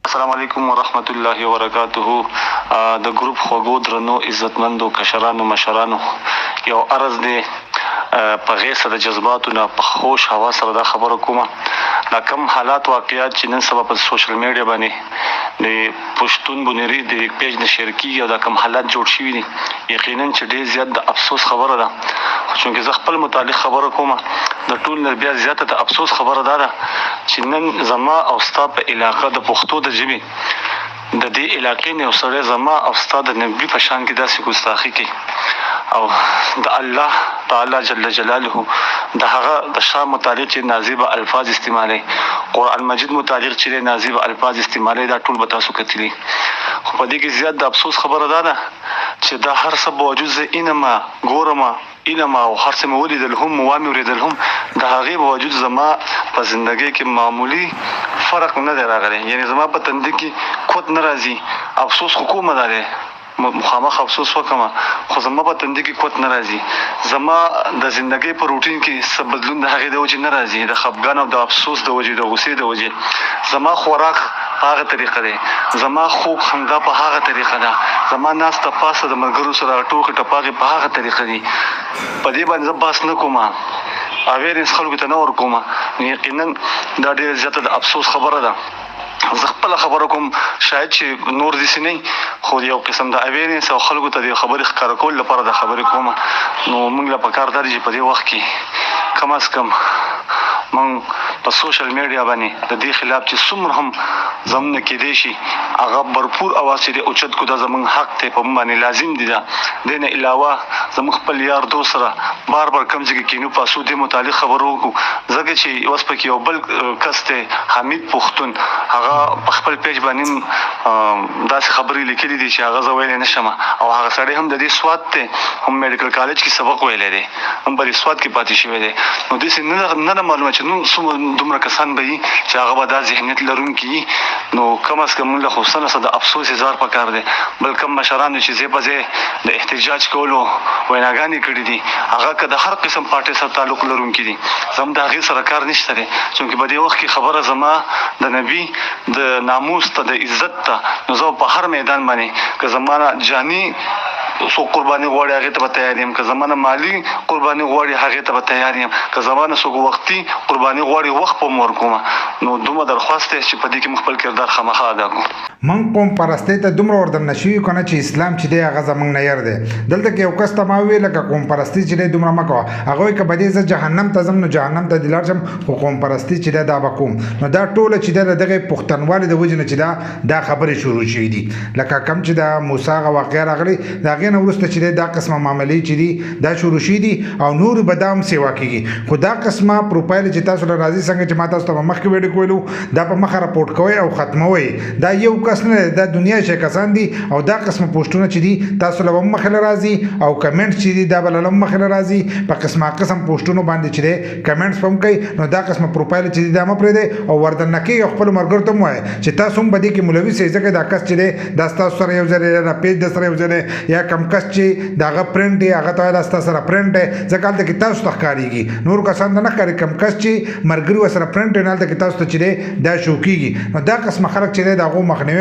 السلام علیکم ورحمت الله وبرکاته. د ګروپ خوږو درنو عزتمندو کشرانو مشرانو یو عرض دی په غیسه د جذباتو نه په خوش هوا سره دا خبره کومه. دا کم حالات واقعیات چې نن سبا په سوشل میډیا باندې د پښتون بنيري د پیج نه شیر کیږي او دا کم حالات جوړ شوي دي، یقینا چې ډېر زیات د افسوس خبره ده. چونکه زه خپل متعلق خبره کومه، د ټول نه بیا زیاته د افسوس خبره ده چې نن زما او ستا په علاقه د پښتو د ژبې د دې علاقې نه یو سړی زما او ستا د نبي په شان کې داسې ګستاخي کوي او د الله تعالی جل جلاله د هغه د شان متعلق چې نازیبه الفاظ استعمالي، قرآن مجید متعلق چې نازیبه الفاظ استعمالي، دا ټول به تاسو کتلی. خو په دې کې زیات د افسوس خبره ده چې دا هر څه باوجود زه اینما ګورم اینما او هر څه مې ولیدل هم وامې اورېدل هم، د هغې باوجود زما په زندګۍ کې معمولي فرق نه دی راغلی. یعنی زما په تندي کې کوت نه راځي. افسوس خو کومه ده دی مخامخ افسوس وکړم، خو زما په تندي کې کوت نه راځي. زما د زندګۍ په روټین کې څه بدلون د هغې د وجې نه راځي، د خفګان او د افسوس د وجې، د غوسې د وجې. زما خوراک هغه طریقه دی، زما خوب خندا په هغه طریقه ده، زما ناسته پاسه د ملګرو سره ټوکې ټپاغې په هغه طریقه دي. په دې باندې زه بحث نه کوم، اویرنس خلکو ته نه ورکوم. یقینا دا ډېره زیاته د افسوس خبره ده. زه خپله خبره کوم، شاید چې نور داسې نه، خو یو قسم د اویرنس او خلکو ته د خبرې ښکاره کولو لپاره د خبرې کوم. نو موږ له پکار دا چې په دې وخت کې کم از کم موږ په سوشل میډیا باندې د دې خلاف چې څومره هم زمونه کېدی شي هغه برپور اواز چې دی اوچت کو، دا زموږ حق دی، په موږ باندې لازم دي. دا دې نه علاوه زموږ خپل یار دوست سره بار بار کم ځای کې کینو پاسو دې متعلق خبرو وکړو، ځکه چې اوس پکې یو بل کس دی حمید پښتون، هغه په خپل پیج باندې داسې خبرې لیکلي دي چې هغه زه ویلی نه شم. او هغه سړی هم د دې سوات دی، هم میډیکل کالج کې سبق ویلی دی، هم په دې سوات کې پاتې شوی دی. نو داسې نه ده معلومه چې نو څومره دومره کسان به وي چې هغه به دا ذهنیت لرونکي وي. نو کم از کم موږ له خو څه د افسوس اظهار پکار دی. بل کم مشرانو چې ځای په ځای د احتجاج کولو ویناګانې کړي دي، هغه که د هر قسم پارټۍ سره تعلق لرونکي دي، زم د هغې سره کار نشته دی. چونکې په دې وخت کې خبره زما د نبي د ناموس ته د عزت ته، نو زه په هر میدان باندې که زما نه جاني څوک قرباني غواړي هغې ته به تیار یم، که زما نه مالي قرباني غواړي هغې ته به تیار یم، که زما نه څوک وختي قرباني غواړي وخت به م ورکوم. نو دومره درخواست دی چې په دې کې موږ خپل کردار خامخا ادا کړو. موږ قوم پرستۍ ته دومره وردننه شوي که نه چې اسلام چې دی هغه زموږ نه ير دی. دلته کې یو کس ته ما وویل لکه قوم پرستي چې دی دومره مه کوه. هغه وایي که به دې زه جهنم ته ځم نو جهنم ته دې لاړ شم، خو قوم پرستي چې دی دا به کوم. نو دا ټوله چې دی د دغې پښتنوالي د وجې نه چې دا خبرې شروع شوي دي. لکه کم چې د موسی هغه واقعه راغلې، د هغې نه وروسته چې دی دا قسمه معاملې چې دي دا شروع شوي دي او نور به دا هم سیوا کېږي. خو دا قسمه پروفایل چې تاسو له راځي څنګه چې ما تاسو ته مخکې ویډیو کویلو، دا په مخه راپورټ کوئ او ختموئ. دا یو کس نه دی، دا دنیا شي کسان دي او دا قسمه پوسټونه چې دي تاسو له هم مخې له راځي او کمنټ چې دي دا به له هم مخې له راځي. په قسمه قسم پوسټونو باندې چې دی کمنټس هم کوي. نو دا قسمه پروفایل چې دي دا مه پرېږدئ او وردننه کېږئ. خپلو ملګرو ته هم وایئ چې تاسو هم په دې کې ملوث یئ، ځکه دا کس چې دی دا ستاسو سره یو ځای دی، دا پیج د سره یو ځای دی، یا کم کس چې د هغه پرنټ دی هغه ته وایي دا ستا سره پرنټ دی، ځکه هلته کې تاسو ته ښکارېږي، نورو کسانو ته نه ښکاري. کم کس چې ملګري ورسره پرنټ وي نو هلته کې تاسو ته چې دی دا شو کېږي. نو دا قسمه خلک چې دی د هغو مخنیوی